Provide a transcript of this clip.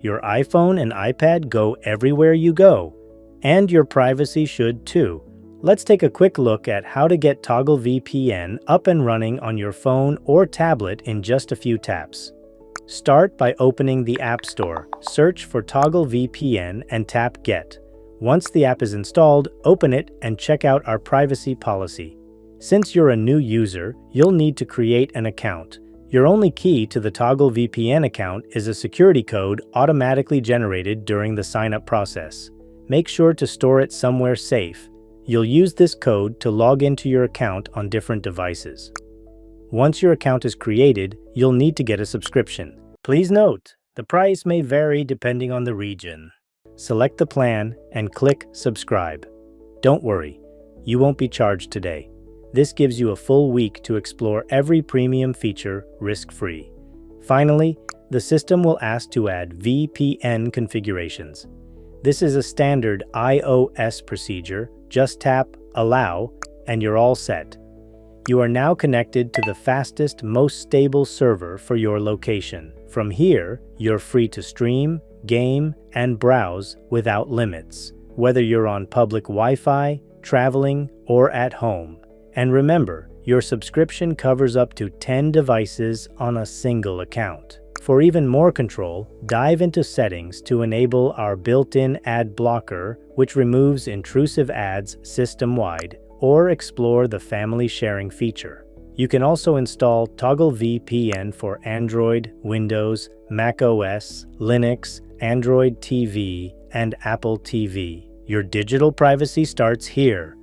Your iPhone and iPad go everywhere you go, and your privacy should too. Let's take a quick look at how to get Toggle VPN up and running on your phone or tablet in just a few taps. Start by opening the App Store, search for Toggle VPN and tap Get. Once the app is installed, open it and check out our privacy policy. Since you're a new user, you'll need to create an account. Your only key to the Toggle VPN account is a security code automatically generated during the sign-up process. Make sure to store it somewhere safe. You'll use this code to log into your account on different devices. Once your account is created, you'll need to get a subscription. Please note, the price may vary depending on the region. Select the plan and click Subscribe. Don't worry, you won't be charged today. This gives you a full week to explore every premium feature risk-free. Finally, the system will ask to add VPN configurations. This is a standard iOS procedure. Just tap Allow and you're all set. You are now connected to the fastest, most stable server for your location. From here, you're free to stream, game, and browse without limits, whether you're on public Wi-Fi, traveling, or at home. And remember, your subscription covers up to 10 devices on a single account. For even more control, dive into Settings to enable our built-in ad blocker, which removes intrusive ads system-wide, or explore the family sharing feature. You can also install Toggle VPN for Android, Windows, macOS, Linux, Android TV, and Apple TV. Your digital privacy starts here.